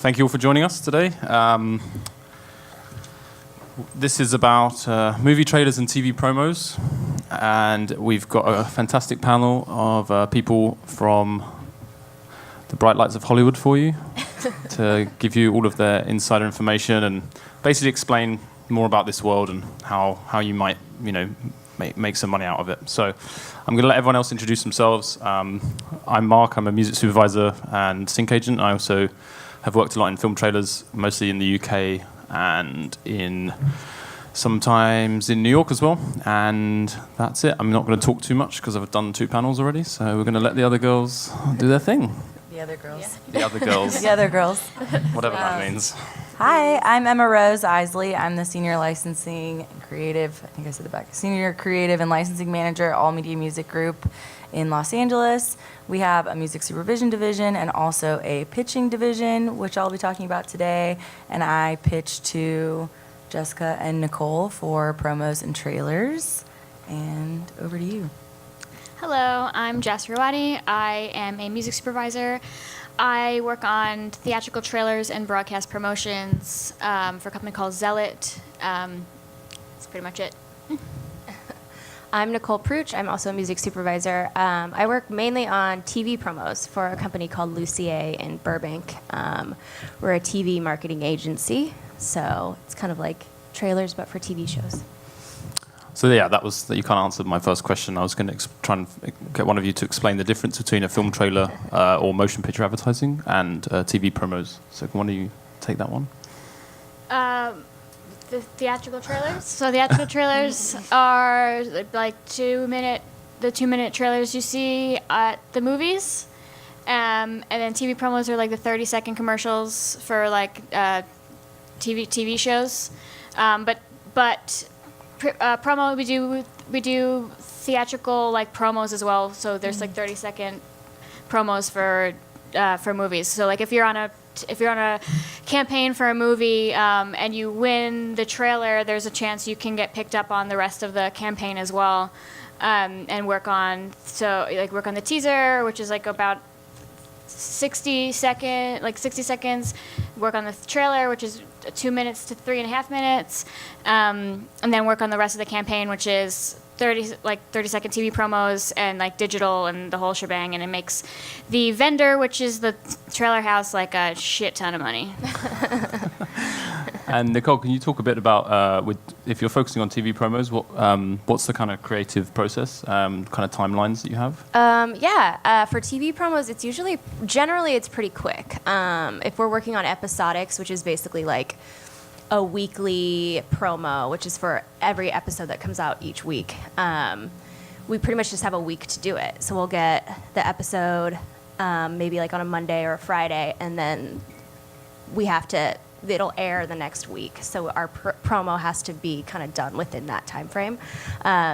thank you all for joining us today. This is about movie trailers and TV promos, and we've got a fantastic panel of people from the bright lights of Hollywood for you to give you all of their insider information and basically explain more about this world and how you might, make some money out of it. So I'm going to let everyone else introduce themselves. I'm Mark. I'm a music supervisor and sync agent. I also have worked a lot in film trailers, mostly in the UK and sometimes in New York as well. And that's it. I'm not going to talk too much because I've done 2 panels already. So we're going to let the other girls do their thing. The other girls. Yeah. The other girls. The other girls. Whatever that means. Hi, I'm Emma Rose Isely. I'm the Senior Licensing and Creative, I think I said the back, Senior Creative and Licensing Manager at All Media Music Group in Los Angeles. We have a music supervision division and also a pitching division, which I'll be talking about today. And I pitch to Jessica and Nicole for promos and trailers. And over to you. Hello, I'm Jess Ruoti. I am a music supervisor. I work on theatrical trailers and broadcast promotions for a company called Zealot. That's pretty much it. I'm Nicole Prutch. I'm also a music supervisor. I work mainly on TV promos for a company called LUSSIER in Burbank. We're a TV marketing agency, so it's kind of like trailers but for TV shows. So yeah, you kind of answered my first question. I was going to try and get one of you to explain the difference between a film trailer or motion picture advertising and TV promos. So can one of you take that one? The theatrical trailers. So theatrical trailers are like the 2-minute trailers you see at the movies, and then TV promos are like the 30-second commercials for like TV shows, but. Promo, we do theatrical like promos as well. So there's like 30-second promos for movies. So like if you're on a campaign for a movie and you win the trailer, there's a chance you can get picked up on the rest of the campaign as well, and work on the teaser, which is like about 60 seconds. Work on the trailer, which is 2 minutes to 3.5 minutes, and then work on the rest of the campaign, which is 30-second TV promos and like digital and the whole shebang, and it makes the vendor, which is the trailer house, like a shit ton of money. And Nicole, can you talk a bit about if you're focusing on TV promos, what's the kind of creative process, kind of timelines that you have? For TV promos, generally it's pretty quick. If we're working on episodics, which is basically like a weekly promo, which is for every episode that comes out each week, we pretty much just have a week to do it. So we'll get the episode maybe like on a Monday or a Friday, and then it'll air the next week. So our promo has to be kind of done within that time frame.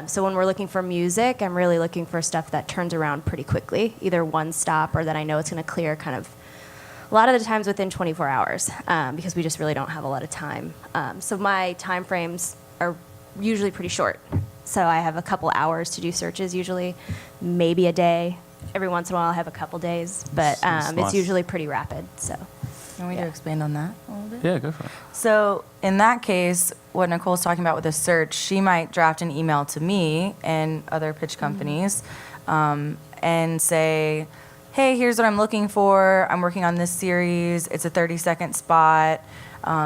So when we're looking for music, I'm really looking for stuff that turns around pretty quickly, either one stop or that I know it's going to clear kind of a lot of the times within 24 hours, because we just really don't have a lot of time. So my time frames are usually pretty short. So I have a couple hours to do searches usually, maybe a day. Every once in a while I have a couple days, but it's usually pretty rapid. So. Can we expand on that a little bit? Yeah, go for it. So in that case, what Nicole's talking about with a search, she might draft an email to me and other pitch companies and say, hey, here's what I'm looking for. I'm working on this series. It's a 30-second spot.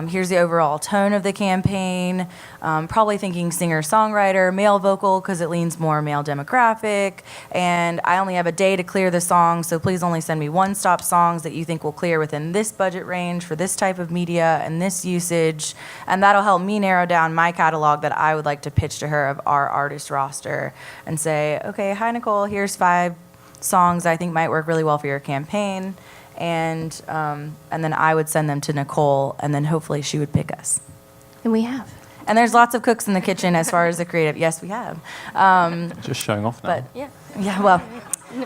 Here's the overall tone of the campaign. Probably thinking singer-songwriter, male vocal because it leans more male demographic. And I only have a day to clear the song, so please only send me one-stop songs that you think will clear within this budget range for this type of media and this usage. And that'll help me narrow down my catalog that I would like to pitch to her of our artist roster and say, okay, hi, Nicole, here's 5 songs I think might work really well for your campaign. And then I would send them to Nicole, and then hopefully she would pick us. And we have. And there's lots of cooks in the kitchen as far as the creative. Yes, we have. Just showing off now. But well,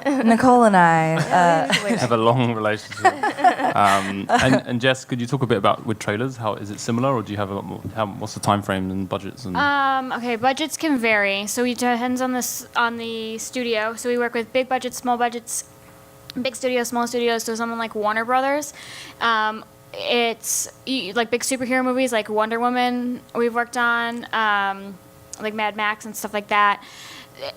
Nicole and I have a long relationship. And Jess, could you talk a bit about with trailers? How is it similar, or do you have a lot more? What's the time frame and budgets? And okay, budgets can vary. So it depends on the studio. So we work with big budgets, small budgets, big studios, small studios. So someone like Warner Brothers, it's like big superhero movies like Wonder Woman we've worked on, like Mad Max and stuff like that.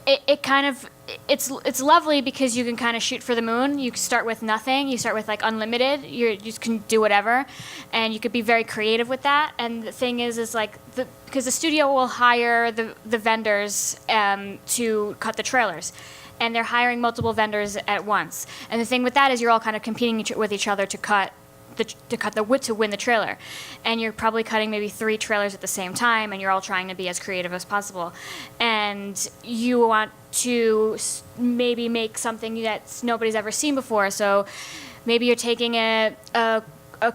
It kind of, it's lovely because you can kind of shoot for the moon. You start with nothing. You start with like unlimited. You just can do whatever, and you could be very creative with that. And the thing is like because the studio will hire the vendors to cut the trailers, and they're hiring multiple vendors at once. And the thing with that is you're all kind of competing with each other to win the trailer, and you're probably cutting maybe 3 trailers at the same time, and you're all trying to be as creative as possible, and you want to maybe make something that nobody's ever seen before. So maybe you're taking a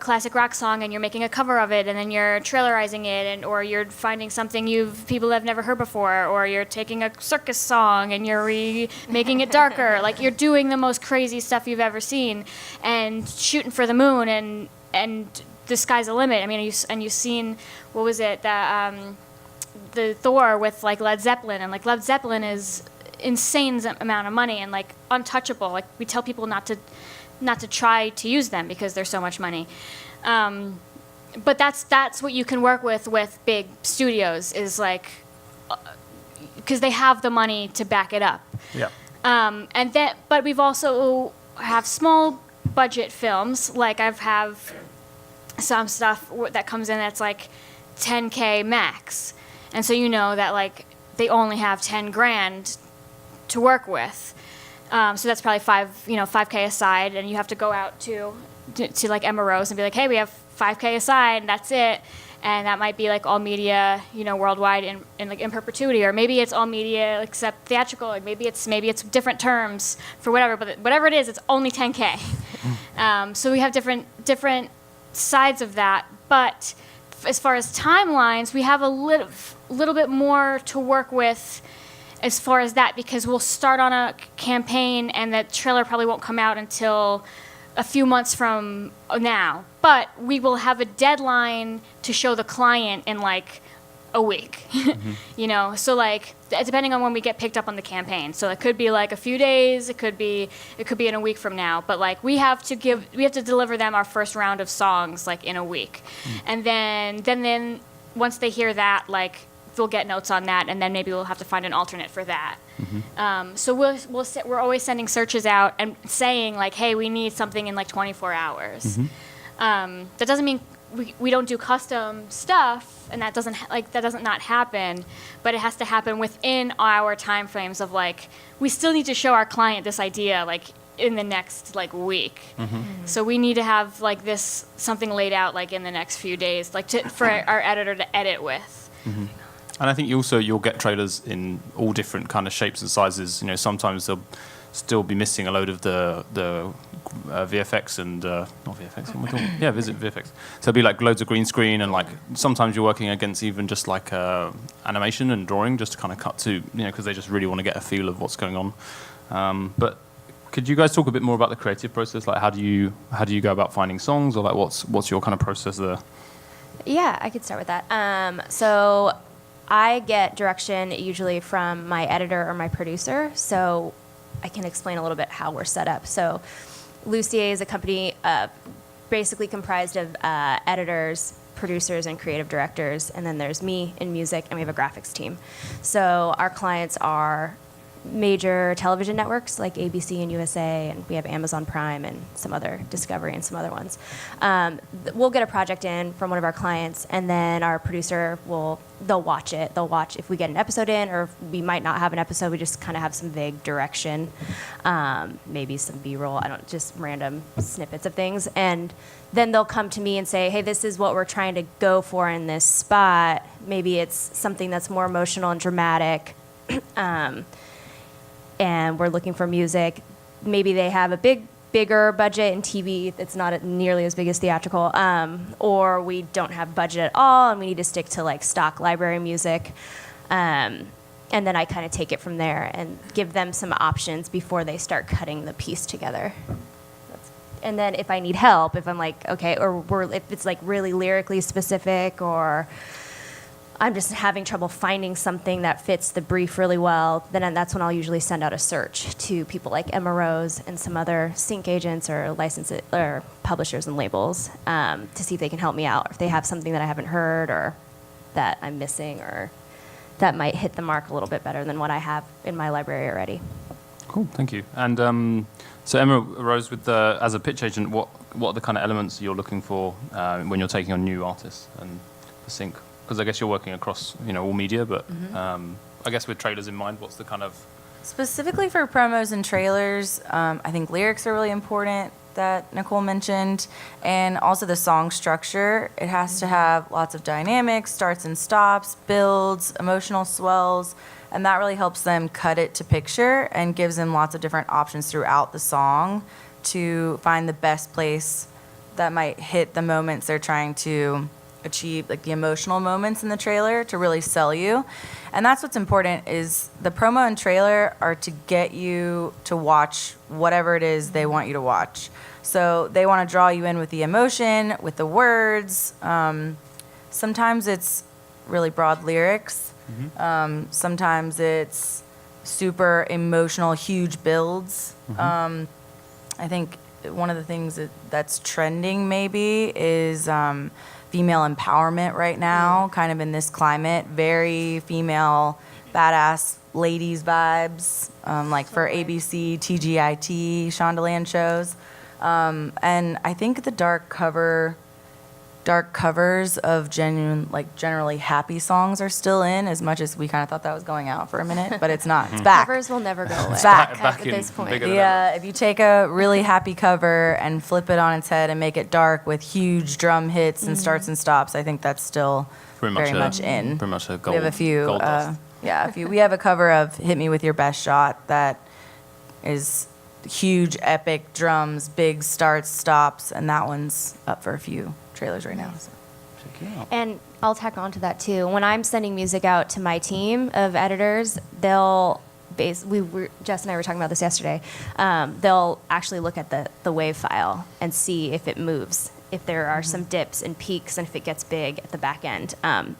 classic rock song and you're making a cover of it, and then you're trailerizing it, or you're finding something people have never heard before, or you're taking a circus song and you're making it darker. Like, you're doing the most crazy stuff you've ever seen and shooting for the moon, and the sky's the limit. I mean, you've seen, what was it, the Thor with like Led Zeppelin, and like Led Zeppelin is insane amount of money and like untouchable. Like, we tell people not to try to use them because there's so much money. But that's what you can work with big studios, is like, because they have the money to back it up. Yeah. But we've also have small budget films. Like, I have some stuff that comes in that's like $10K max. And so you know that like they only have 10 grand to work with. So that's probably $5K aside, and you have to go out to like MROs and be like, hey, we have $5K aside, and that's it. And that might be like all media, worldwide in perpetuity, or maybe it's all media except theatrical, like maybe it's different terms for whatever. But whatever it is, it's only 10K. So we have different sides of that. But as far as timelines, we have a little bit more to work with as far as that, because we'll start on a campaign and the trailer probably won't come out until a few months from now. But we will have a deadline to show the client in like a week. Mm-hmm. So like depending on when we get picked up on the campaign. So it could be like a few days, it could be in a week from now. But like we have to deliver them our first round of songs like in a week. Mm. And then once they hear that, like they'll get notes on that, and then maybe we'll have to find an alternate for that. Mm-hmm. So we're always sending searches out and saying like, hey, we need something in like 24 hours. Mm-hmm. That doesn't mean we don't do custom stuff, and that doesn't not happen, but it has to happen within our time frames of like, we still need to show our client this idea like in the next like week. Mm-hmm. So we need to have like something laid out like in the next few days, like for our editor to edit with. Mm-hmm. And I think you'll get trailers in all different kind of shapes and sizes. Sometimes they'll still be missing a load of the VFX and not VFX. What am I talking? Yeah, VFX. So it'll be like loads of green screen, and like sometimes you're working against even just like animation and drawing, just to kind of cut to because they just really want to get a feel of what's going on. But could you guys talk a bit more about the creative process? Like how do you go about finding songs, or like what's your kind of process there? Yeah, I could start with that. So I get direction usually from my editor or my producer, so I can explain a little bit how we're set up. So LUSSIER is a company basically comprised of editors, producers, and creative directors, and then there's me in music, and we have a graphics team. So our clients are major television networks like ABC and USA, and we have Amazon Prime and some other Discovery and some other ones. We'll get a project in from one of our clients, and then our producer they'll watch it. They'll watch if we get an episode in, or if we might not have an episode. We just kind of have some vague direction, maybe some B-roll. Just random snippets of things, and then they'll come to me and say, hey, this is what we're trying to go for in this spot. Maybe it's something that's more emotional and dramatic. And we're looking for music. Maybe they have a bigger budget in TV that's not nearly as big as theatrical, or we don't have budget at all, and we need to stick to like stock library music. And then I kind of take it from there and give them some options before they start cutting the piece together. And then if I need help, if I'm like, okay, if it's like really lyrically specific, or I'm just having trouble finding something that fits the brief really well, then that's when I'll usually send out a search to people like Emma Rose and some other sync agents or or publishers and labels to see if they can help me out, if they have something that I haven't heard or that I'm missing or that might hit the mark a little bit better than what I have in my library already. Cool, thank you. And so Emma Rose, as a pitch agent, what are the kind of elements you're looking for when you're taking on new artists and the sync? Because I guess you're working across, all media, but I guess with trailers in mind, what's the kind of... Specifically for promos and trailers, I think lyrics are really important that Nicole mentioned, and also the song structure. It has to have lots of dynamics, starts and stops, builds, emotional swells, and that really helps them cut it to picture and gives them lots of different options throughout the song to find the best place that might hit the moments they're trying to achieve, like the emotional moments in the trailer to really sell you. And that's what's important, is the promo and trailer are to get you to watch whatever it is they want you to watch. So they want to draw you in with the emotion, with the words. Sometimes it's really broad lyrics. Sometimes it's super emotional, huge builds. I think one of the things that's trending maybe is female empowerment right now, kind of in this climate, very female, badass ladies vibes, like for ABC, TGIT, Shondaland shows. And I think the dark covers of generally happy songs are still in, as much as we kind of thought that was going out for a minute, but it's not. It's back. Covers will never go away. It's back. At this point. Yeah, if you take a really happy cover and flip it on its head and make it dark with huge drum hits and starts and stops, I think that's still very much in. Pretty much a gold. We have a few. Gold dust. We have a cover of "Hit Me with Your Best Shot" that is huge, epic drums, big starts, stops, and that one's up for a few trailers right now. So. Check it out. And I'll tack on to that too. When I'm sending music out to my team of editors, Jess and I were talking about this yesterday. They'll actually look at the WAV file and see if it moves, if there are some dips and peaks, and if it gets big at the back end.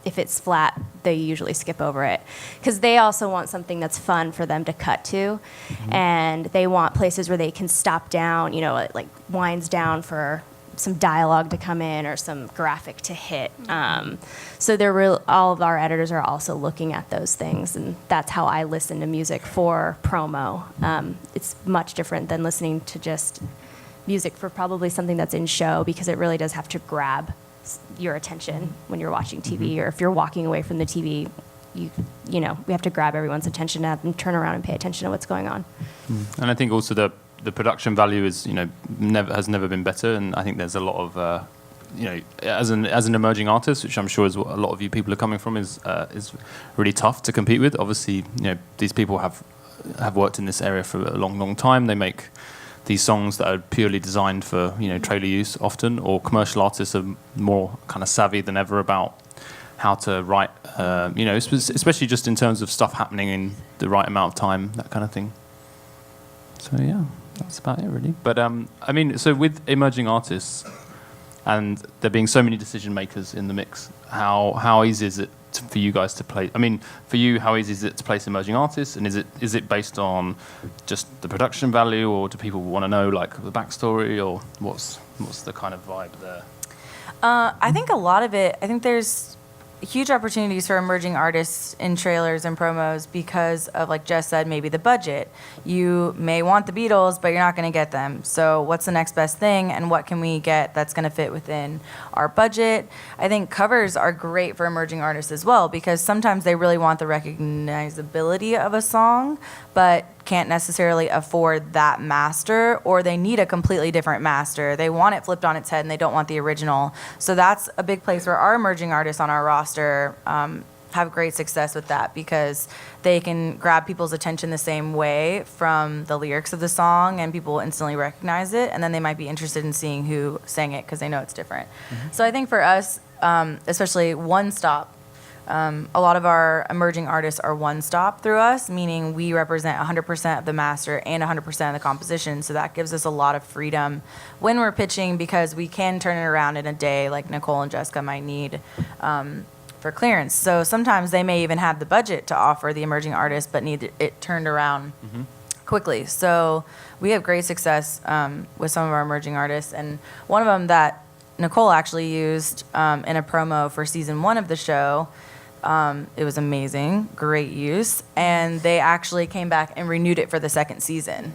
If it's flat, they usually skip over it, because they also want something that's fun for them to cut to, and they want places where they can stop down. It like winds down for some dialogue to come in or some graphic to hit. So all of our editors are also looking at those things, and that's how I listen to music for promo. It's much different than listening to just music for probably something that's in show, because it really does have to grab your attention when you're watching TV, or if you're walking away from the TV, we have to grab everyone's attention and have them turn around and pay attention to what's going on. And I think also the production value is, has never been better, and I think there's a lot of, as an emerging artist, which I'm sure is what a lot of you people are coming from, is really tough to compete with. Obviously, these people have worked in this area for a long, long time. They make these songs that are purely designed for trailer use often, or commercial artists are more kind of savvy than ever about how to write, especially just in terms of stuff happening in the right amount of time, that kind of thing. So yeah, that's about it really. But so with emerging artists and there being so many decision makers in the mix, how easy is it for you guys to play? For you, how easy is it to place emerging artists, and is it based on just the production value, or do people want to know like the backstory, or what's the kind of vibe there? I think a lot of it. I think there's huge opportunities for emerging artists in trailers and promos because of, like Jess said, maybe the budget. You may want the Beatles, but you're not going to get them. So what's the next best thing, and what can we get that's going to fit within our budget? I think covers are great for emerging artists as well, because sometimes they really want the recognizability of a song, but can't necessarily afford that master, or they need a completely different master. They want it flipped on its head and they don't want the original. So that's a big place where our emerging artists on our roster have great success with that, because they can grab people's attention the same way from the lyrics of the song, and people will instantly recognize it, and then they might be interested in seeing who sang it because they know it's different. So I think for us, especially one stop, a lot of our emerging artists are one stop through us, meaning we represent 100% of the master and 100% of the composition. So that gives us a lot of freedom when we're pitching, because we can turn it around in a day like Nicole and Jessica might need. for clearance. So sometimes they may even have the budget to offer the emerging artist, but need it turned around quickly. So we have great success with some of our emerging artists, and one of them that Nicole actually used in a promo for season 1 of the show. It was amazing, great use, and they actually came back and renewed it for the second season.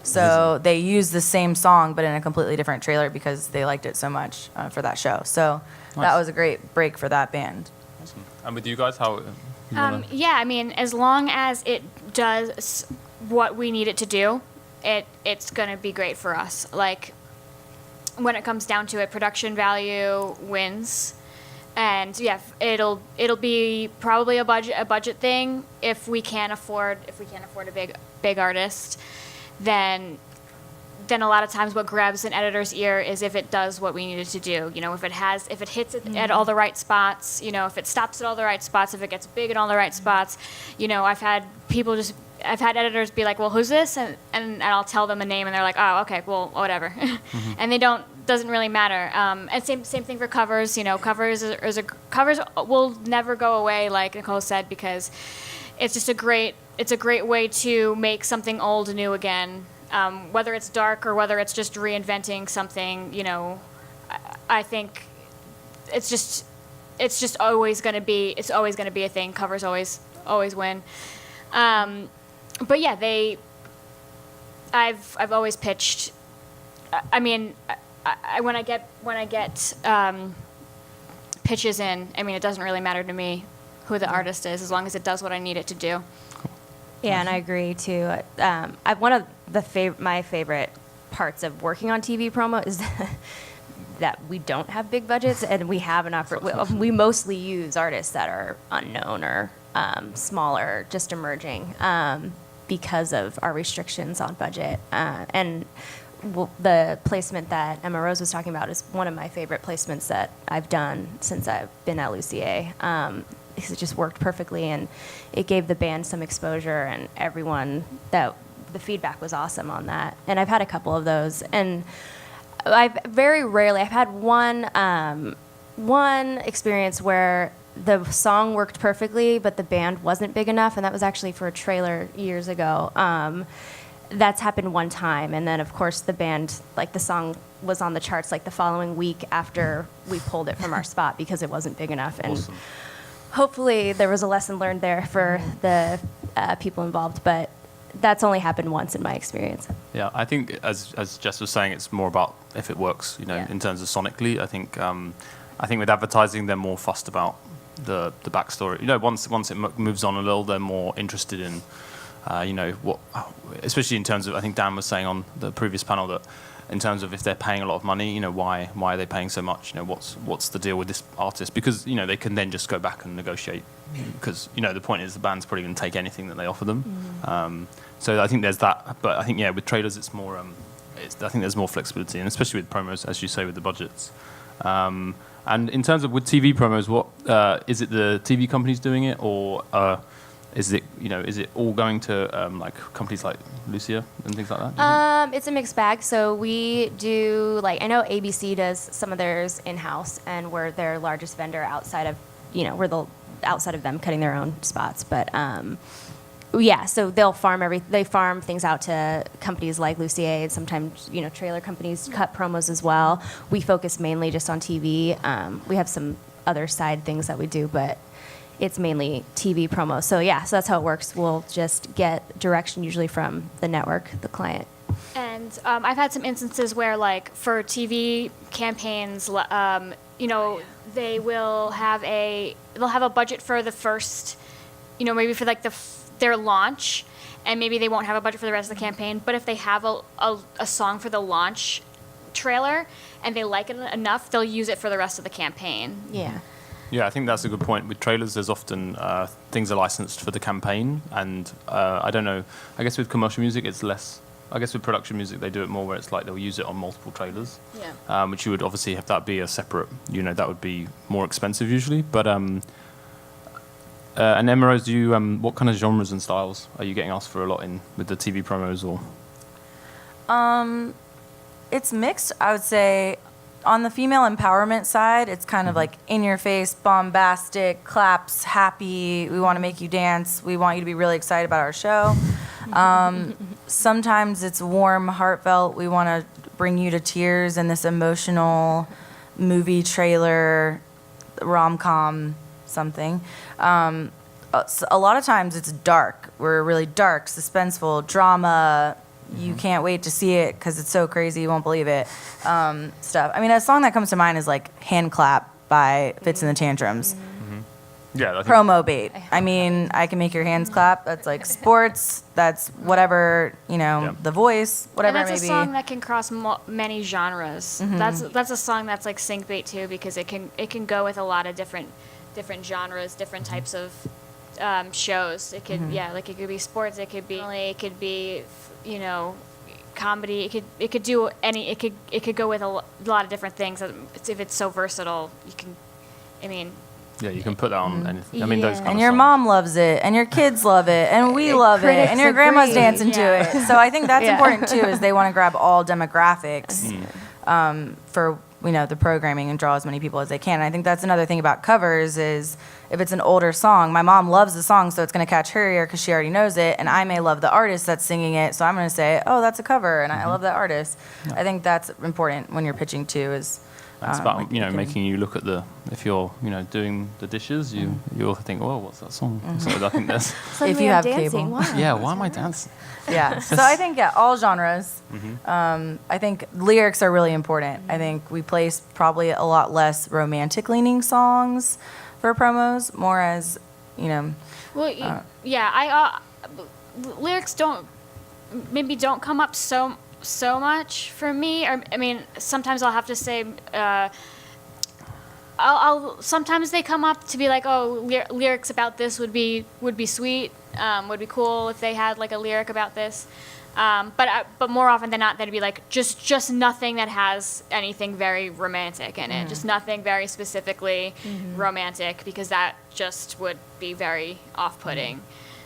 So they used the same song, but in a completely different trailer because they liked it so much for that show. So that was a great break for that band. Awesome. And with you guys, how? Yeah, I mean, as long as it does what we need it to do, it's gonna be great for us. Like, when it comes down to it, production value wins, and yeah, it'll be probably a budget thing if we can't afford a big artist. Then a lot of times what grabs an editor's ear is if it does what we need it to do. You know, if it hits it at all the right spots, you know, if it stops at all the right spots, if it gets big at all the right spots. You know, I've had editors be like, well, who's this? And I'll tell them a name and they're like, oh, okay, well, whatever. And doesn't really matter. And same thing for covers. You know, covers will never go away, like Nicole said, because it's just a great way to make something old new again. Whether it's dark or whether it's just reinventing something, you know, I think it's just always going to be a thing. Covers always win. But yeah, I've always pitched. I mean, when I get pitches in, I mean, it doesn't really matter to me who the artist is, as long as it does what I need it to do. Yeah, and I agree too. One of my favorite parts of working on TV promo is that we don't have big budgets, and we have we mostly use artists that are unknown or smaller, just emerging, because of our restrictions on budget. And the placement that Emma Rose was talking about is one of my favorite placements that I've done since I've been at LUSSIER. Because it just worked perfectly, and it gave the band some exposure, and the feedback was awesome on that. And I've had a couple of those, and I've had one experience where the song worked perfectly, but the band wasn't big enough, and that was actually for a trailer years ago. That's happened one time, and then of course the band, like, the song was on the charts like the following week after we pulled it from our spot because it wasn't big enough. And Awesome. Hopefully there was a lesson learned there for the people involved, but that's only happened once in my experience. Yeah, I think as Jess was saying, it's more about if it works, you know, Yeah. in terms of sonically. I think with advertising, they're more fussed about the backstory. You know, once it moves on a little, they're more interested in, you know, what, especially in terms of, I think Dan was saying on the previous panel that in terms of if they're paying a lot of money, you know, why are they paying so much? You know, what's the deal with this artist? Because, you know, they can then just go back and negotiate. Because, you know, the point is the band's probably going to take anything that they offer them. So I think there's that. But I think, yeah, with trailers, it's more. I think there's more flexibility, and especially with promos, as you say, with the budgets. And in terms of with TV promos, what is it? The TV companies doing it, or is it all going to like companies like LUSSIER and things like that? It's a mixed bag. So we do, like, I know ABC does some of theirs in-house, and we're their largest vendor outside of, you know, outside of them cutting their own spots. But yeah, so they farm things out to companies like LUSSIER, and sometimes, you know, trailer companies cut promos as well. We focus mainly just on TV. We have some other side things that we do, but it's mainly TV promo. So yeah, so that's how it works. We'll just get direction usually from the network, the client. And I've had some instances where, like, for TV campaigns, you know, they'll have a budget for the first, you know, maybe for like their launch, and maybe they won't have a budget for the rest of the campaign. But if they have a song for the launch trailer and they like it enough, they'll use it for the rest of the campaign. Yeah. Yeah, I think that's a good point. With trailers, there's often things are licensed for the campaign, and I don't know. I guess with commercial music, it's less. I guess with production music, they do it more where it's like they'll use it on multiple trailers. Yeah. Which you would obviously have that be a separate. You know, that would be more expensive usually. But and Emma Rose, do you what kind of genres and styles are you getting asked for a lot in with the TV promos or? It's mixed. I would say on the female empowerment side, it's kind of like in your face, bombastic, claps, happy. We want to make you dance. We want you to be really excited about our show. Sometimes it's warm, heartfelt. We want to bring you to tears in this emotional movie trailer, rom-com, something. A lot of times it's dark. We're really dark, suspenseful, drama. You can't wait to see it because it's so crazy you won't believe it. Stuff. I mean, a song that comes to mind is like "Hand Clap" by Fits and the Tantrums. Yeah, I think Promo bait. I mean, I can make your hands clap. That's like sports. That's whatever, The Voice, whatever and it may that's be. a song that can cross many genres. That's a song that's like sync bait too, because it can go with a lot of different genres, different types of shows. It could it could be sports. It could be comedy. It could do any. It could go with a lot of different things. If it's so versatile, you can. I mean. Yeah, you can put that on anything. I mean, those kind And of your songs. mom loves it, and your kids love it, and we love it, Critics and your grandma's agree. dancing to Yeah. it. So I think that's Yeah. important too, is they want to grab all demographics for the programming and draw as many people as they can. And I think that's another thing about covers is if it's an older song, my mom loves the song, so it's going to catch her ear because she already knows it, and I may love the artist that's singing it, so I'm going to say, oh, that's a cover, and I love that artist. I think that's important when you're pitching too, is It's about like picking- making you look at if you're doing the dishes, you'll think, oh, what's that song? So I think that's Suddenly you I'm have dancing. cable. Wow. yeah. Why am I dancing? Yeah. So I think all genres. I think lyrics are really important. I think we place probably a lot less romantic leaning songs for promos, more as Well, lyrics don't come up so much for me. Or I mean, sometimes I'll have to say. Sometimes they come up to be like, oh, lyrics about this would be sweet, would be cool if they had like a lyric about this. But more often than not, they'd be like just nothing that has anything very romantic in it, just nothing very specifically romantic, because that just would be very off-putting.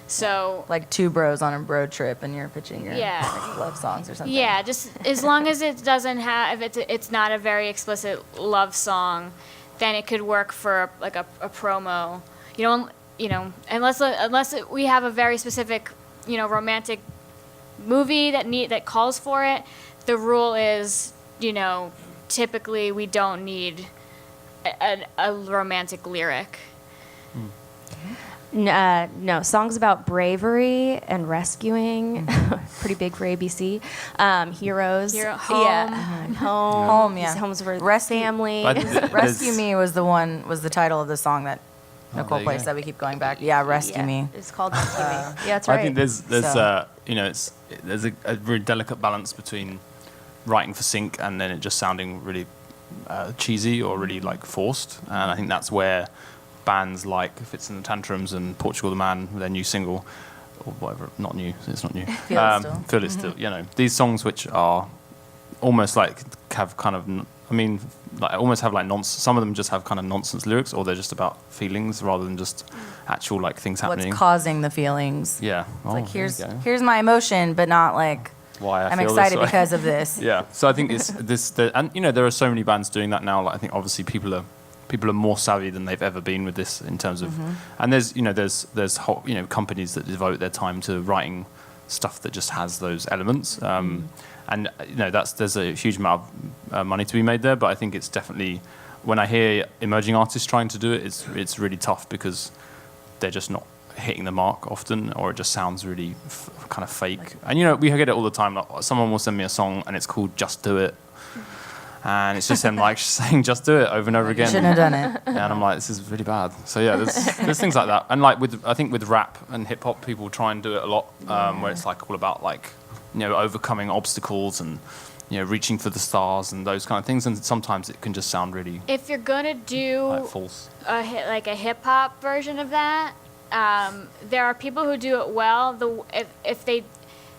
So like two bros on a road trip, and you're pitching your Yeah. like, love songs or something. yeah, just as long as it doesn't have, if it's not a very explicit love song, then it could work for like a promo. Unless we have a very specific, romantic movie that calls for it. The rule is, typically we don't need a romantic lyric. No, songs about bravery and rescuing, pretty big for ABC. Heroes. Home. Yeah. Home. Home, yeah. Homes for Rescue- family. But there's- Rescue Me was the title of the song that Nicole there you plays go. that we keep going back. Yeah, Rescue Yeah, Me. It's called Rescue Me. Yeah, that's right. I think there's So- there's a very delicate balance between writing for sync and then it just sounding really cheesy or really like forced, and I think that's where bands like Fits and the Tantrums and Portugal the Man, their new single, or whatever, not new, it's not new. Feel It Still. Feel It Still. These songs which are almost like have kind of, like almost have like nonsense. Some of them just have kind of nonsense lyrics, or they're just about feelings rather than just actual like things happening. What's causing the feelings? Yeah. It's like here's my emotion, but not like why I I'm feel excited this way. because of this. Yeah, so I think and there are so many bands doing that now. Like I think obviously people are more savvy than they've ever been with this in terms of, and there's whole, companies that devote their time to writing stuff that just has those elements, and there's a huge amount of money to be made there. But I think it's definitely, when I hear emerging artists trying to do it, it's really tough because they're just not hitting the mark often, or it just sounds really kind of fake. And we get it all the time. Like someone will send me a song and it's called "Just Do It," and it's just them like saying "Just do it" over and over again. Shouldn't have done it. And I'm like, this is really bad. So yeah, there's things like that. And like I think with rap and hip hop, people try and do it a lot, where it's like all about like overcoming obstacles and reaching for the stars and those kind of things. And sometimes it can just sound really If you're gonna do like false. a hip hop version of that, there are people who do it well.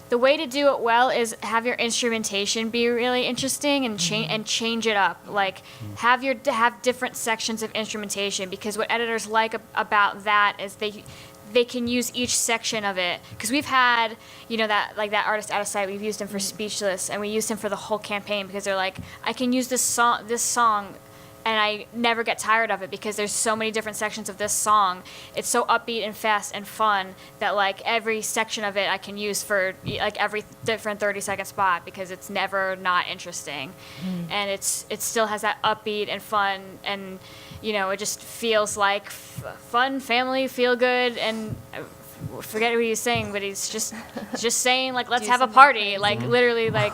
The way to do it well is have your instrumentation be really interesting and change it up. Like have different sections of instrumentation, because what editors like about that is they can use each section of it, because we've had, that artist Out of Sight, we've used him for Speechless, and we used him for the whole campaign, because they're like, I can use this song, and I never get tired of it, because there's so many different sections of this song. It's so upbeat and fast and fun that like every section of it I can use for like every different 30-second spot, because it's never not interesting. And it still has that upbeat and fun, and it just feels like fun, family, feel good, and forget what he's saying, but he's just saying like, let's have a party, like literally, like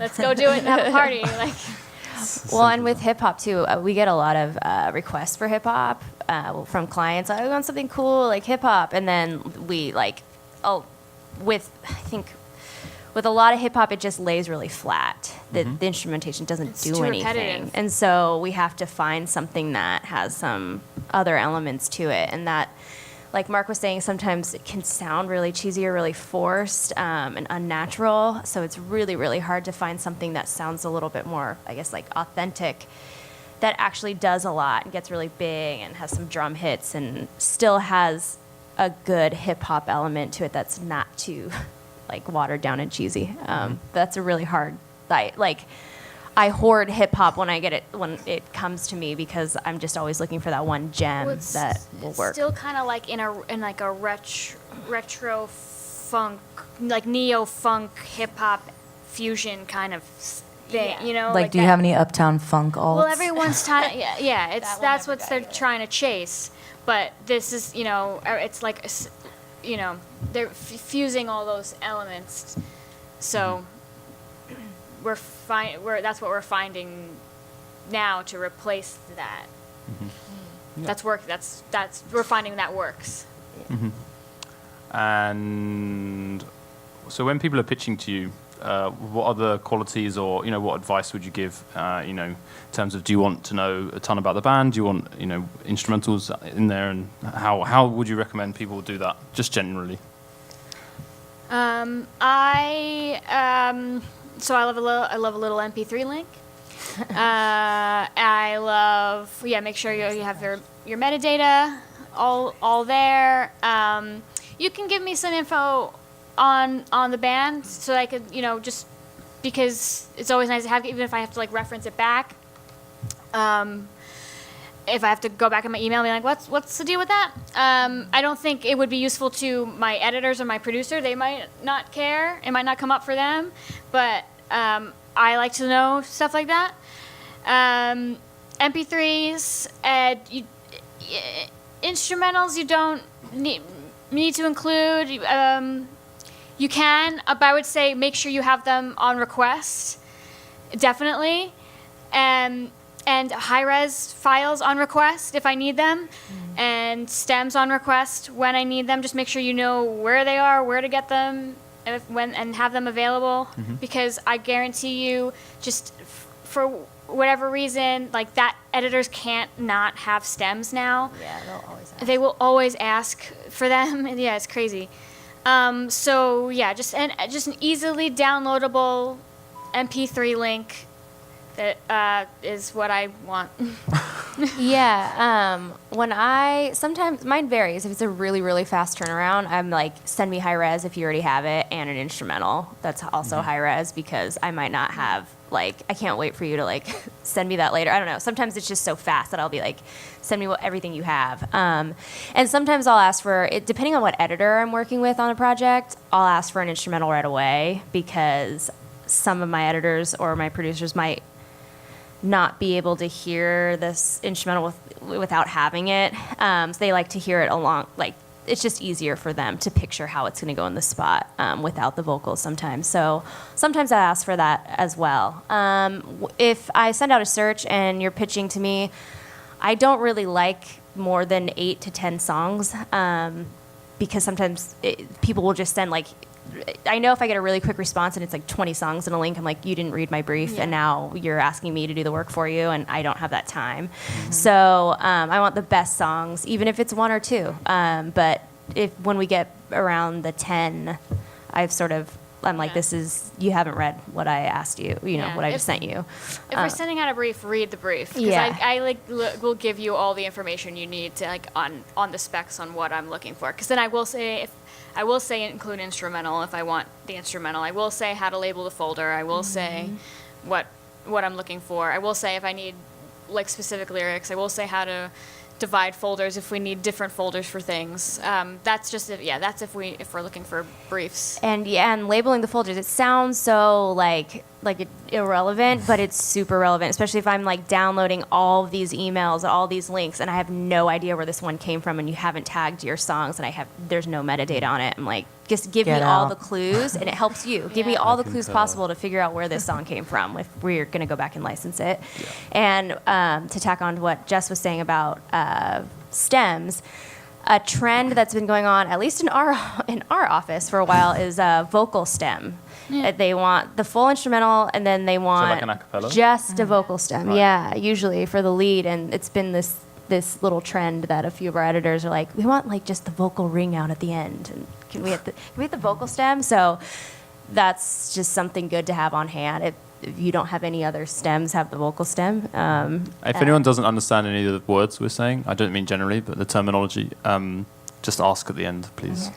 let's go do it and have a party, like. Well, and with hip hop too, we get a lot of requests for hip hop from clients. I want something cool like hip hop, and then we with a lot of hip hop, it just lays really flat. The instrumentation doesn't do anything, repetitive. And so we have to find something that has some other elements to it, and that, like Mark was saying, sometimes it can sound really cheesy or really forced and unnatural. So it's really, really hard to find something that sounds a little bit more, I guess, like authentic, that actually does a lot and gets really big and has some drum hits and still has a good hip hop element to it that's not too like watered down and cheesy. That's a really hard, I hoard hip hop when it comes to me, because I'm just always looking for that one gem that will work. It's still kind of like in a retro funk, like neo funk hip hop fusion kind of thing, Like, do you have any Uptown Funk alts? Well, everyone's trying. Yeah, that's what they're trying to chase. But this is, it's like, they're fusing all those elements. So. That's what we're finding now to replace that. Yeah. We're finding that works. And so when people are pitching to you, what other qualities or what advice would you give? In terms of, do you want to know a ton about the band? Do you want instrumentals in there, and how would you recommend people do that, just generally? So I love a little MP3 link. I love, make sure you have your metadata all there. You can give me some info on the band, so I could, just because it's always nice to have, even if I have to like reference it back. If I have to go back in my email and be like, what's the deal with that? I don't think it would be useful to my editors or my producer. They might not care. It might not come up for them. But I like to know stuff like that. MP3s, instrumentals you don't need to include. You can, but I would say make sure you have them on request, definitely. And high-res files on request if I need them, and stems on request when I need them. Just make sure you know where they are, where to get them, and have them available. Because I guarantee you, just for whatever reason, like that, editors can't not have stems now. Yeah, they'll always ask. They will always ask for them. Yeah, it's crazy. So yeah, just an easily downloadable MP3 link. That is what I want. Yeah. Sometimes mine varies. If it's a really, really fast turnaround, I'm like, send me high res if you already have it, and an instrumental that's also high res, because I might not have, I can't wait for you to send me that later. I don't know. Sometimes it's just so fast that I'll be like, send me everything you have. And sometimes I'll ask for it, depending on what editor I'm working with on a project, I'll ask for an instrumental right away, because some of my editors or my producers might not be able to hear this instrumental without having it. So they like to hear it along, it's just easier for them to picture how it's going to go in the spot without the vocals sometimes. So sometimes I ask for that as well. If I send out a search and you're pitching to me, I don't really like more than 8 to 10 songs, because sometimes people will just send I know if I get a really quick response and it's 20 songs in a link, I'm like, you didn't read my brief, and now you're asking me to do the work for you, and I don't have that time. So I want the best songs, even if it's 1 or 2. But when we get around the 10, I've sort of I'm like, you haven't read what I asked you, what I just sent you. If we're sending out a brief, read the brief. Because Yeah. I will give you all the information you need to on the specs on what I'm looking for. Because then I will say include instrumental if I want the instrumental. I will say how to label the folder. I will say what I'm looking for. I will say if I need like specific lyrics. I will say how to divide folders if we need different folders for things. That's just if we're looking for briefs. And labeling the folders, it sounds so like irrelevant, but it's super relevant, especially if I'm like downloading all of these emails, all these links, and I have no idea where this one came from, and you haven't tagged your songs, and there's no metadata on it. I'm like, just give me all the clues, and it helps you. Give me all the clues possible to figure out where this song came from if we're going to go back and license it. Yeah. And to tack on to what Jess was saying about stems, a trend that's been going on, at least in our office for a while, is vocal stem. Yeah. They want the full instrumental, and then they want like an a cappella? Just a vocal stem. Right. Yeah, usually for the lead, and it's been this little trend that a few of our editors are like, we want like just the vocal ring out at the end, and can we have the vocal stem? So that's just something good to have on hand. If you don't have any other stems, have the vocal stem. If anyone doesn't understand any of the words we're saying, I don't mean generally, but the terminology, just ask at the end, please.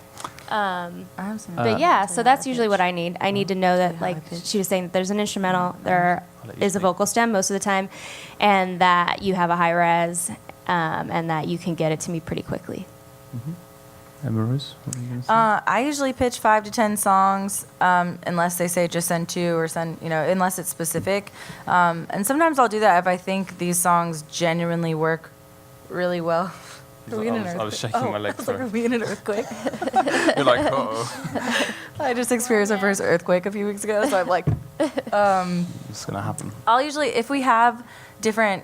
But yeah, so that's usually what I need. I need to know that, like she was saying, that there's an instrumental, there is a vocal stem most of the time, and that you have a high res, and that you can get it to me pretty quickly. Mm-hmm. Emma Rose, what are you going to say? I usually pitch 5 to 10 songs, unless they say just send 2 or send, unless it's specific. And sometimes I'll do that if I think these songs genuinely work really well. I was shaking my legs. Are we in an earthquake? You're like, uh-oh. I just experienced my first earthquake a few weeks ago, so I'm like, It's going to happen. I'll usually, if we have different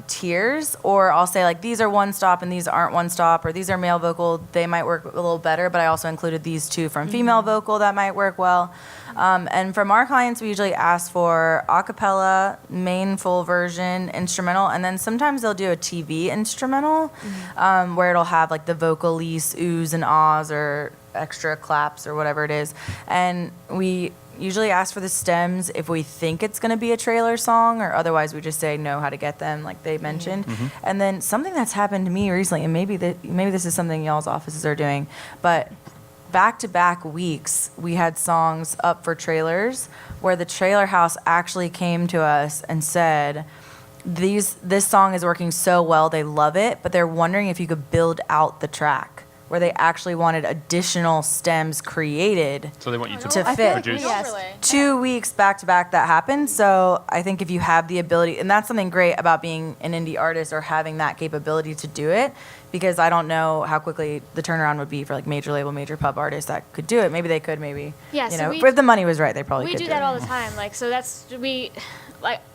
tiers, or I'll say like these are one stop and these aren't one stop, or these are male vocal, they might work a little better, but I also included these 2 from female vocal that might work well. And from our clients, we usually ask for a cappella, main full version, instrumental, and then sometimes they'll do a TV instrumental where it'll have like the vocalese, oohs and ahs, or extra claps, or whatever it is. And we usually ask for the stems if we think it's going to be a trailer song, or otherwise we just say know how to get them, like they mentioned. And then something that's happened to me recently, and maybe this is something y'all's offices are doing, but back-to-back weeks, we had songs up for trailers where the trailer house actually came to us and said, this song is working so well, they love it, but they're wondering if you could build out the track, where they actually wanted additional stems created. So they want you to fit. produce. Yes. 2 weeks back-to-back that happened. So I think if you have the ability, and that's something great about being an indie artist or having that capability to do it, because I don't know how quickly the turnaround would be for like major label, major pub artists that could do it. Maybe they could, maybe. Yeah, so if the money was right, they probably we could do do that it. all the time. Like, so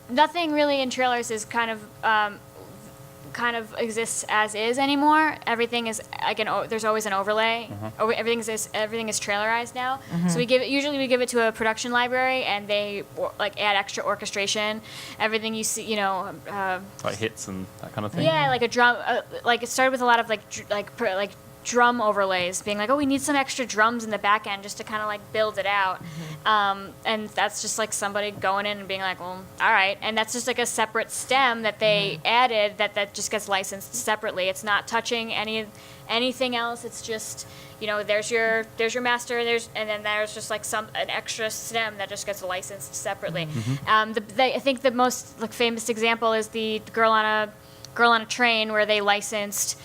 nothing really in trailers is kind of exists as is anymore. Everything is like there's always an overlay. Everything is trailerized now. So we give it to a production library, and they like add extra orchestration. Everything you see, like hits and that kind of thing. yeah, like a drum. Like it started with a lot of like drum overlays, being like, oh, we need some extra drums in the back end just to kind of like build it out. And that's just like somebody going in and being like, well, all right. And that's just like a separate stem that they added that just gets licensed separately. It's not touching anything else. It's just, there's your master, and then there's just like an extra stem that just gets licensed separately. I think the most like famous example is the Girl on a Train, where they licensed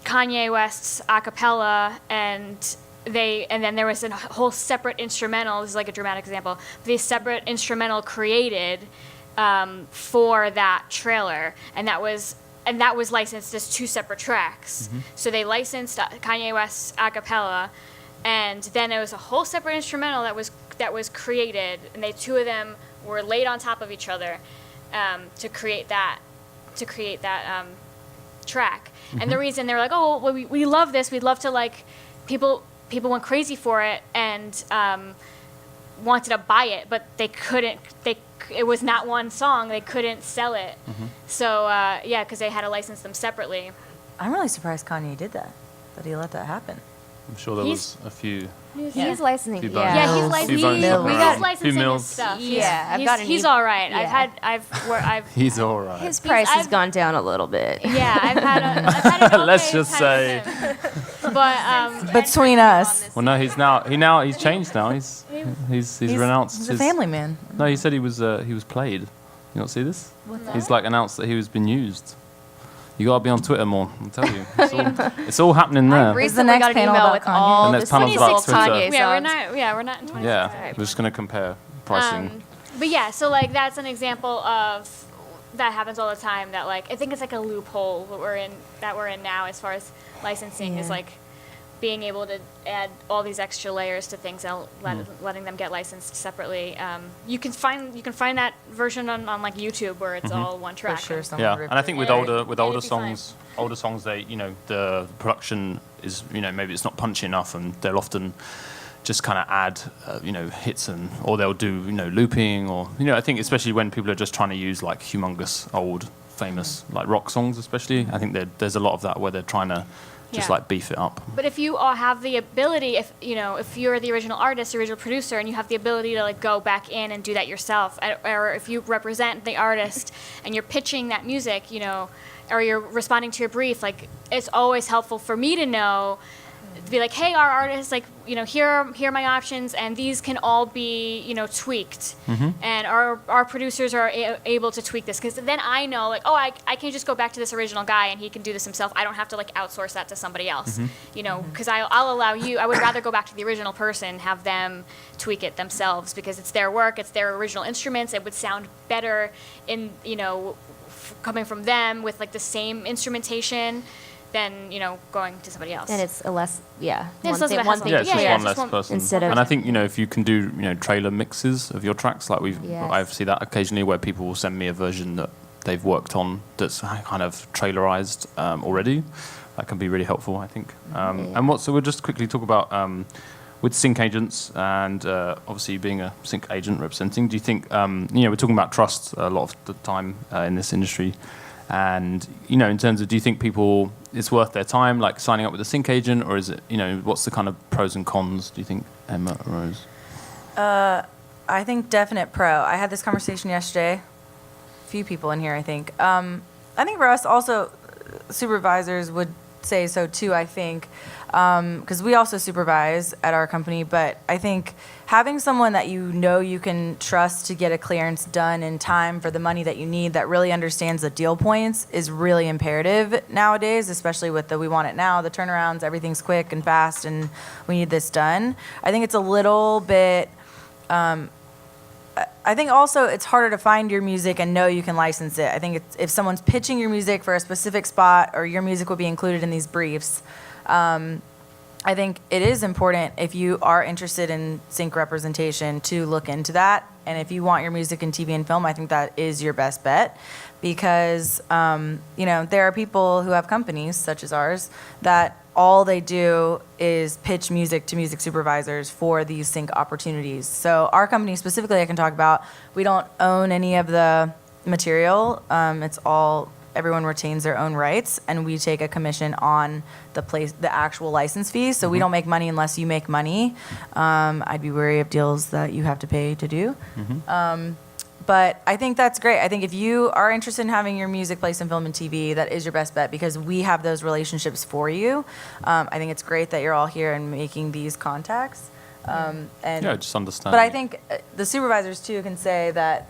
Kanye West's a cappella, and then there was a whole separate instrumental. This is like a dramatic example. The separate instrumental created for that trailer, and that was licensed as 2 separate tracks. So they licensed Kanye West's a cappella, and then there was a whole separate instrumental that was created, and 2 of them were laid on top of each other to create that track. And the reason they were like, oh, well, we love this. We'd love to, like, people went crazy for it and wanted to buy it, but they couldn't. It was not one song. They couldn't sell it. So because they had to license them separately. I'm really surprised Kanye did that he let that happen. I'm sure there was a few. He's licensing. Few Yeah. Yeah, he's Few licensing. bones up We around. got Few licensing his mils. stuff. Yeah, I've he's, got an he's e- all right. yeah. I've He's all right. His price has I've- gone down a little bit. yeah, I've had an okay Let's just time say. with him. But Between us, Well, no, he's changed now. He's renounced. he's a his- family man. No, he said he was played. You not see this? He's like announced that he was been used. You gotta be on Twitter more. I'll tell you. It's all happening there. Is the Recently next got an panel email about with Kanye? all The the next panel's about Twitter. Kanye yeah, songs. we're not in 20. Yeah, we're just gonna compare pricing. But yeah, so like that's an example of that happens all the time. That like I think it's like a loophole that we're in now as far as licensing is like being able to add all these extra layers to things and letting them get licensed separately. You can find that version on like YouTube where it's all one For track. sure, someone Yeah, ripped and I it. think with Yeah, older it'd be fine. songs, they the production is maybe it's not punchy enough, and they'll often just kind of add hits or they'll do looping or I think especially when people are just trying to use like humongous old famous like rock songs, especially I think there's a lot of that where they're trying to just Yeah. like beef it up. But if you all have the ability, if you're the original artist, the original producer, and you have the ability to like go back in and do that yourself, or if you represent the artist and you're pitching that music, or you're responding to your brief, like it's always helpful for me to know, to be like, hey, our artist, like here are my options, and these can all be tweaked, and our producers are able to tweak this, because then I know like, oh, I can just go back to this original guy and he can do this himself. I don't have to like outsource that to somebody else, because I'll allow you. I would rather go back to the original person, have them tweak it themselves, because it's their work, it's their original instruments. It would sound better in coming from them with like the same instrumentation than going to somebody else. And it's a less, Yeah, one it's less thing, of a one hassle. thing Yeah, to it's Yeah, just yeah, one it's less just one- person. Instead of- And I think if you can do trailer mixes of your tracks, like Yes. I see that occasionally where people will send me a version that they've worked on that's kind of trailerized already. That can be really helpful, I think. So we'll just quickly talk about with sync agents and obviously being a sync agent representing. Do you think we're talking about trust a lot of the time in this industry? And in terms of, do you think people it's worth their time like signing up with a sync agent, or is it what's the kind of pros and cons? Do you think, Emma, Rose? I think definite pro. I had this conversation yesterday. A few people in here, I think. I think for us also, supervisors would say so too, I think, because we also supervise at our company. But I think having someone that you can trust to get a clearance done in time for the money that you need, that really understands the deal points, is really imperative nowadays, especially with the we want it now, the turnarounds, everything's quick and fast, and we need this done. I think it's a little bit... I think also it's harder to find your music and know you can license it. I think if someone's pitching your music for a specific spot, or your music will be included in these briefs, I think it is important, if you are interested in sync representation, to look into that. And if you want your music in TV and film, I think that is your best bet, because there are people who have companies such as ours that all they do is pitch music to music supervisors for these sync opportunities. So our company specifically, I can talk about, we don't own any of the material. It's all, everyone retains their own rights, and we take a commission on the actual license fee. So we don't make money unless you make money. I'd be wary of deals that you have to pay to do. But I think that's great. I think if you are interested in having your music placed in film and TV, that is your best bet, because we have those relationships for you. I think it's great that you're all here and making these contacts. Just understand. But I think the supervisors too can say that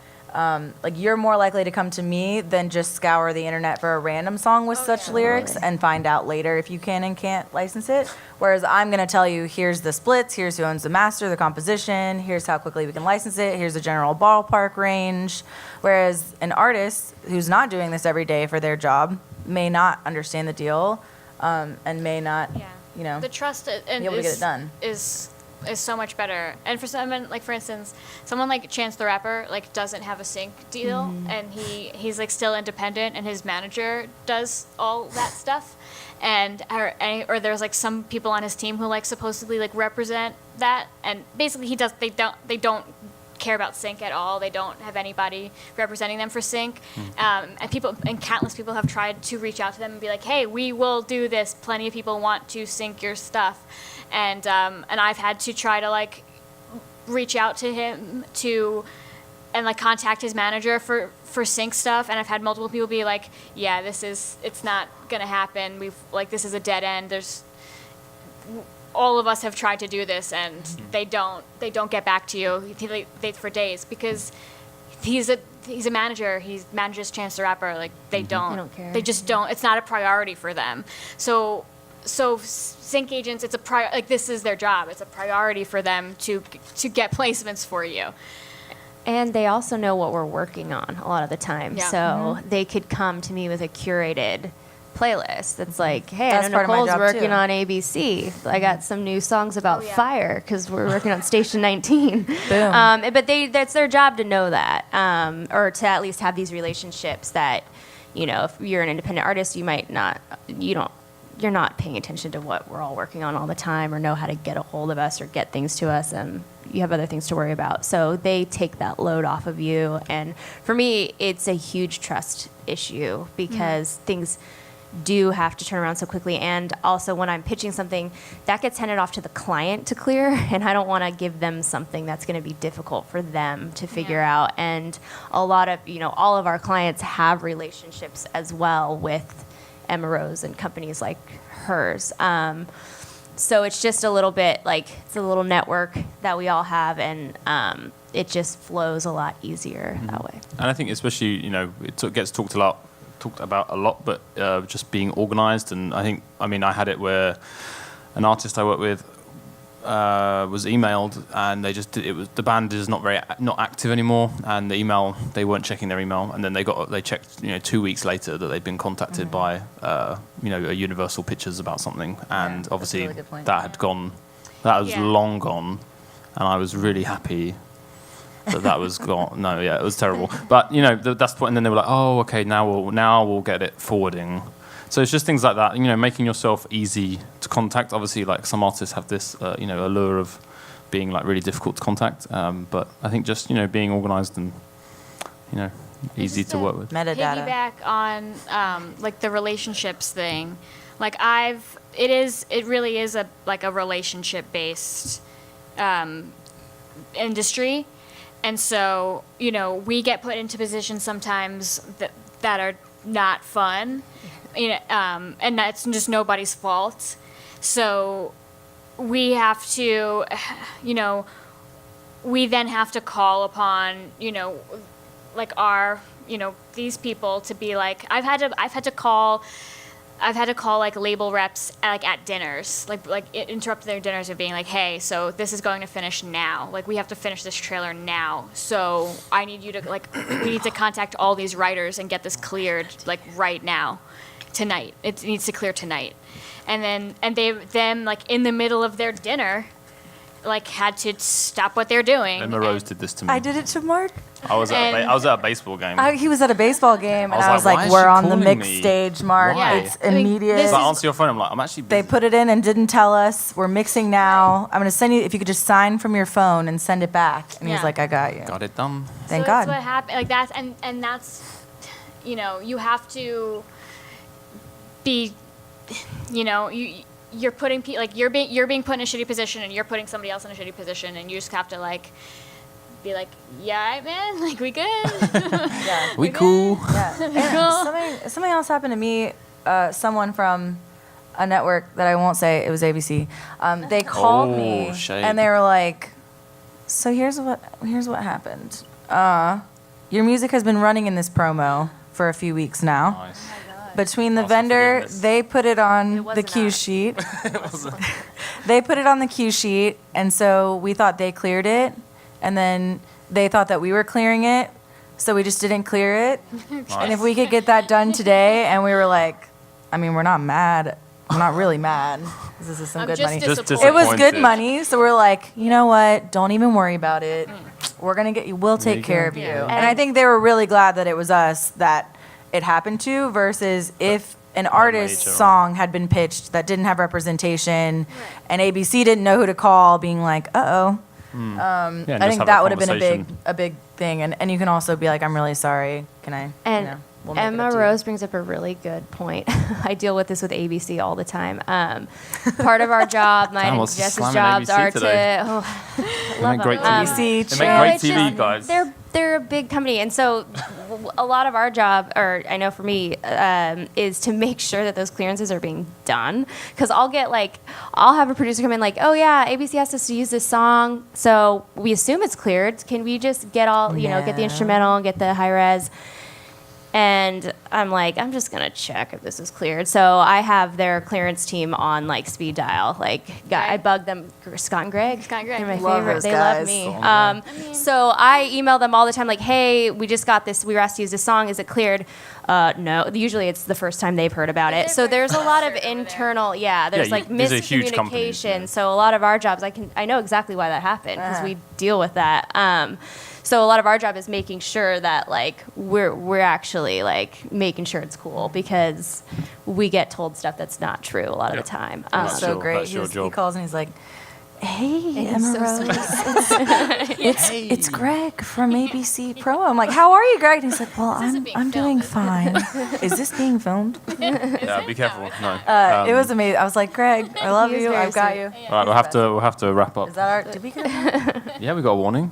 you're more likely to come to me than just scour the internet for a random song with such lyrics and find out later if you can and can't license it. Whereas I'm going to tell you, here's the splits, here's who owns the master, the composition, here's how quickly we can license it, here's the general ballpark range. Whereas an artist who's not doing this every day for their job may not understand the deal and may not, the trust be able to get it done. is so much better. And for someone, like for instance, someone like Chance the Rapper, like doesn't have a sync deal, and he's like still independent, and his manager does all that stuff, or there's like some people on his team who like supposedly like represent that, and basically they don't care about sync at all. They don't have anybody representing them for sync. And countless people have tried to reach out to them and be like, hey, we will do this. Plenty of people want to sync your stuff. And I've had to try to like reach out to him and like contact his manager for sync stuff. And I've had multiple people be like, yeah, it's not gonna happen. This is a dead end. All of us have tried to do this, and they don't get back to you for days because he's a manager. He manages Chance the Rapper. Like they don't care. They just don't. It's not a priority for them. So sync agents, it's this is their job. It's a priority for them to get placements for you. And they also know what we're working on a lot of the time. Yeah. So they could come to me with a curated playlist that's like, hey, That's I know part of my Nicole's job, working too. on ABC. I got some new songs about yeah. fire because we're working on Station 19. Boom. But that's their job to know that, or to at least have these relationships that, if you're an independent artist, you're not paying attention to what we're all working on all the time or know how to get a hold of us or get things to us, and you have other things to worry about. So they take that load off of you. And for me, it's a huge trust issue because things do have to turn around so quickly. And also when I'm pitching something, that gets handed off to the client to clear, and I don't want to give them something that's going to be difficult for them to figure out. And a lot of, all of our clients have relationships as well with MROs and companies like hers. So it's just a little bit it's a little network that we all have, and it just flows a lot easier that way. And I think especially, it gets talked about a lot, but just being organized. And I had it where an artist I work with was emailed, and the band is not active anymore, and they weren't checking their email, and then they checked 2 weeks later that they'd been contacted by a Universal Pictures about something, and obviously really good point. that was long gone, and I was really happy that was gone. No, yeah, it was terrible. But that's the point. And then they were like, "Oh, okay, now we'll get it forwarding." So it's just things like that. Making yourself easy to contact. Obviously, like some artists have this, allure of being like really difficult to contact. But I think just being organized and easy to work with. Metadata. Piggyback on the relationships thing. It really is a relationship based industry. And so, we get put into positions sometimes that are not fun, and that's just nobody's fault. So we have to, we then have to call upon, these people to be like, I've had to call label reps at dinners, interrupt their dinners of being like, hey, so this is going to finish now. We have to finish this trailer now. So I need you to we need to contact all these writers and get this cleared right now, tonight. It needs to clear tonight. And then in the middle of their dinner, had to stop what they're doing. Emma Rose did this to me. I did it to Mark. I was at a baseball game. He was at a baseball game, and I was why like, is we're she on the calling mix me? stage, Mark. Why? It's immediate. So I answer your phone. I'm like, I'm actually busy. They put it in and didn't tell us. We're mixing now. I'm going to send you, if you could just sign from your phone and send it back. And he was Yeah. like, I got you. Got it done. Thank so God. That's what happened. That's and that's, you have to be, you're putting you're being put in a shitty position, and you're putting somebody else in a shitty position, and you just have to be like, yeah, right, man, we good. Yeah. We cool. Yeah. And something else happened to me. Someone from a network that I won't say, it was ABC. They called me, shade. and they were like, so here's what happened. Your music has been running in this promo for a few weeks now. Nice. Between the Ask for vendor, forgiveness. they put it on the wasn't cue us. sheet. They put it on the cue sheet, and so we thought they cleared it, and then they thought that we were clearing it, so we just didn't clear it. And if we could get that done today, and we were like, I mean, we're not mad. I'm not really mad. This is some I'm good just money. disappointed. It was good Disappointed. money, so we're like, you know what? Don't even worry about it. We're gonna get you. We'll There take you care go. of you. Yeah. And I think they were really glad that it was us that it happened to, versus if an artist's major. song had been pitched that didn't have representation, and ABC didn't know who to call, being like, uh-oh, Yeah, and I just think have that a would have been conversation. a big thing, and you can also be like, I'm really sorry. Can I? And you know, we'll make it Emma up to you. Rose brings up a really good point. I deal with this with ABC all the time. Part of our job, mine Damn, and what's Jess's slamming jobs ABC are today? to. They make great them. TV. ABC, They check. make great it's just- TV, guys. They're a big company, and so a lot of our job, or I know for me, is to make sure that those clearances are being done. Because I'll have a producer come in like, oh yeah, ABC asked us to use this song, so we assume it's cleared. Can we just get get the No. instrumental, get the high res? And I'm like, I'm just gonna check if this is cleared. So I have their clearance team on like speed dial. I bug them, Scott and Greg. Scott and Greg. They're my Love favorite. those They guys. love me. Scott and So I email them all the time, like, hey, we just got this. We were asked to use this song. Is it cleared? No. Usually it's the first time they've heard about it. So there's a lot of internal, there's Yeah, these are huge companies, miscommunication. yeah. So a lot of our jobs, I know exactly why that happened because we deal with that. So a lot of our job is making sure that we're actually making sure it's cool because we get told stuff that's not true a lot of the time. That's So your- great. that's your He job. calls and he's like, "Hey, And Emma he's so Rose, it's Greg from ABC Promo." I'm like, "How are you, Greg?" And he's like, "Well, This isn't being I'm doing filmed, fine." Is this being filmed? Yeah, be careful. No. It was amazing. I was like, "Greg, I love He was you. very I've got sweet. you." All right, we'll have to wrap up. Is that our? Did we get a Yeah, we got a warning.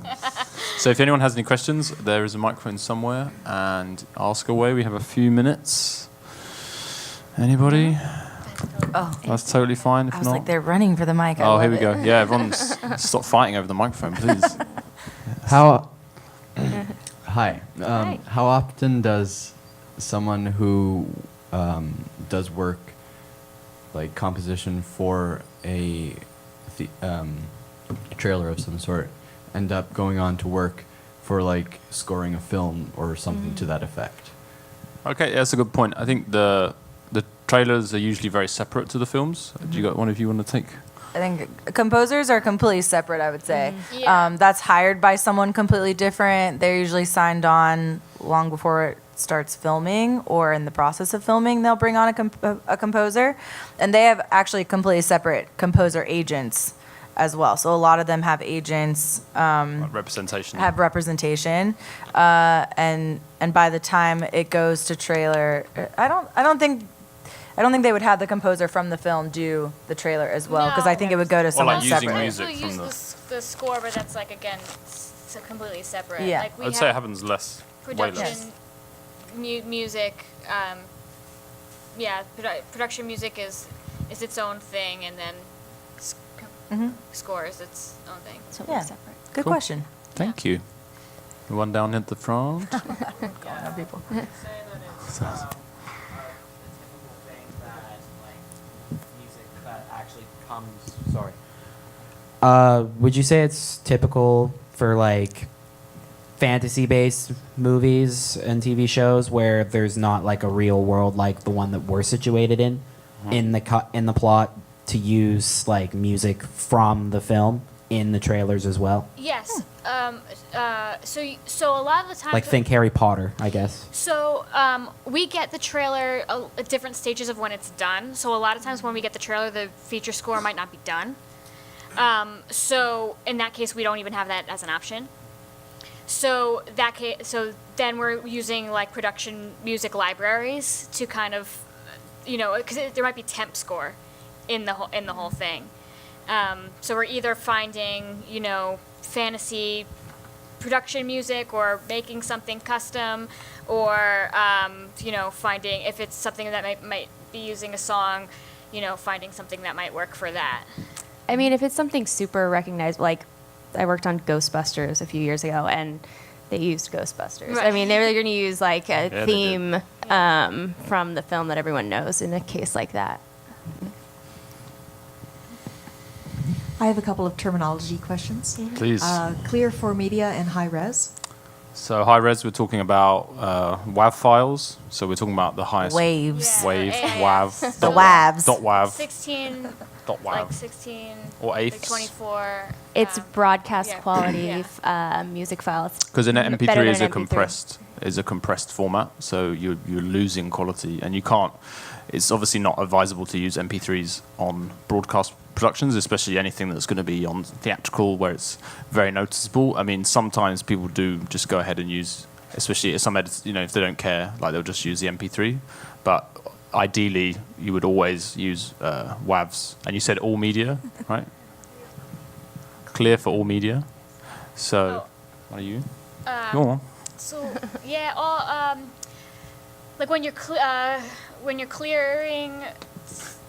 So if anyone has any questions, there is a microphone somewhere, and ask away. We have a few minutes. Anybody? Oh, That's totally fine. If I was not, like, they're running for the mic. I oh, love here we it. go. Yeah, everyone's stop fighting over the microphone, please. How? Hi. Hi. How often does someone who does work like composition for a trailer of some sort end up going on to work for like scoring a film or something to that effect? Okay, that's a good point. I think the trailers are usually very separate to the films. Do you got one of you want to take? I think composers are completely separate, I would say. Yeah. That's hired by someone completely different. They're usually signed on long before it starts filming or in the process of filming. They'll bring on a composer. And they have actually completely separate composer agents as well. So a lot of them have agents, Like representation. have representation. And by the time it goes to trailer, I don't think they would have the composer from the film do the trailer as well, because I No. think it would go to Or someone like using separate. music We'll from use the- the score, but that's again, completely separate. Yeah. Like we I'd say it have happens less. Way production, less. music. Production music is its own thing, and then score is its own thing. So Yeah. separate. Good Cool. question. Thank you. The one down at the front. People. Would you say it's typical for like fantasy-based movies and TV shows where there's not like a real world like the one that we're situated in, in the plot to use like music from the film in the trailers as well? Yes. So a lot of the time, Like think Harry Potter, I guess. So we get the trailer at different stages of when it's done. So a lot of times when we get the trailer, the feature score might not be done. So in that case, we don't even have that as an option. So so then we're using like production music libraries to kind of, because there might be temp score in the whole thing. So we're either finding, fantasy production music or making something custom, or finding if it's something that might be using a song, finding something that might work for that. I mean, if it's something super recognizable, like I worked on Ghostbusters a few years ago, and they used Ghostbusters. I Right. mean, they're going to use like a they did. theme from the film that everyone knows in a case like that. I have a couple of terminology questions. Please. Clear for media and high res. So high res, we're talking about WAV files. So we're talking about the highest Waves. Yeah. wave, AAF. WAV, The WAVs. dot WAV, 16, dot like WAV, 16, or like eighths. 24. It's broadcast yeah. quality Yeah. music files. Because an Better MP3 than is a an MP3. compressed is a compressed format, so you're losing quality, and you can't. It's obviously not advisable to use MP3s on broadcast productions, especially anything that's going to be on theatrical, where it's very noticeable. I mean, sometimes people do just go ahead and use, especially some editors, if they don't care, like they'll just use the MP3. But ideally, you would always use WAVs. And you said all media, right? Clear for all media. So, what are you? Go on. So yeah, all like when you're clearing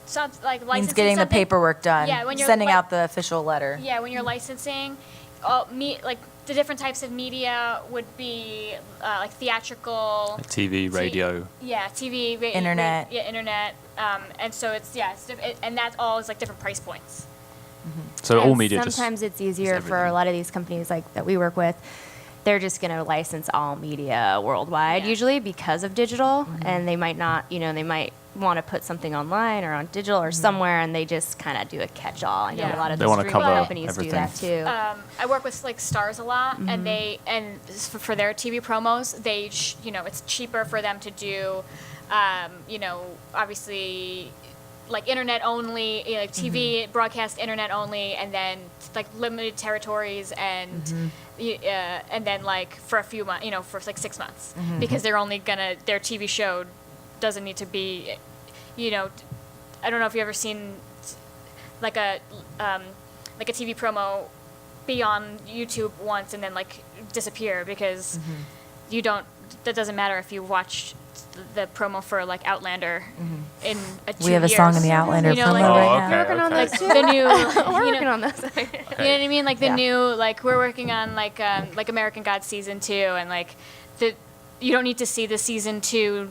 something like licensing Means getting the something- paperwork done. Yeah, when you're sending out the official letter. Yeah, when you're licensing, like the different types of media would be like theatrical, Like TV, radio. Yeah, TV, Internet. internet, and so and that all is like different price points. So all And media. Sometimes it's easier for everything. a lot of these companies like that we work with. They're just going to license all media worldwide, Yeah. usually because of digital, and they might not, they might want to put something online or on digital or somewhere, and they just kind of do a catch-all. I know Yeah. a lot of They the wanna streaming cover companies do that too. I work with like stars a lot, and for their TV promos, it's cheaper for them to do, obviously, like internet only, like TV broadcast internet only, and then like limited territories and then like for a few months, for like 6 months, because they're only their TV show doesn't need to be, I don't know if you've ever seen like a TV promo be on YouTube once and then like disappear because that doesn't matter if you watch the promo for like Outlander in 2 We have a years. song in the Outlander promo like, right okay, now. Working on okay. those too. the new We're you working know, on those. you know what I mean? Like the Yeah. new, like we're working on like American Gods season 2, and like you don't need to see the season 2,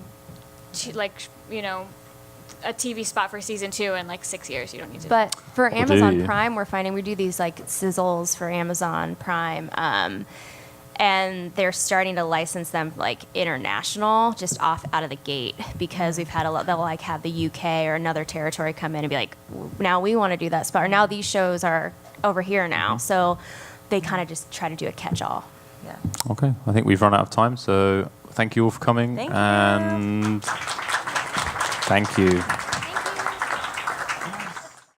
like a TV spot for season 2 in like 6 years. You don't need to. But for do Amazon you? Prime, we're finding we do these like sizzles for Amazon Prime, and they're starting to license them like international, just out of the gate, because we've had a lot. They'll like have the UK or another territory come in and be like, now we want to do that spot, or now these shows are over here now. So they kind of just try to do a catch-all. Yeah. Okay, I think we've run out of time, so thank you all for coming. Thank you. And thank you.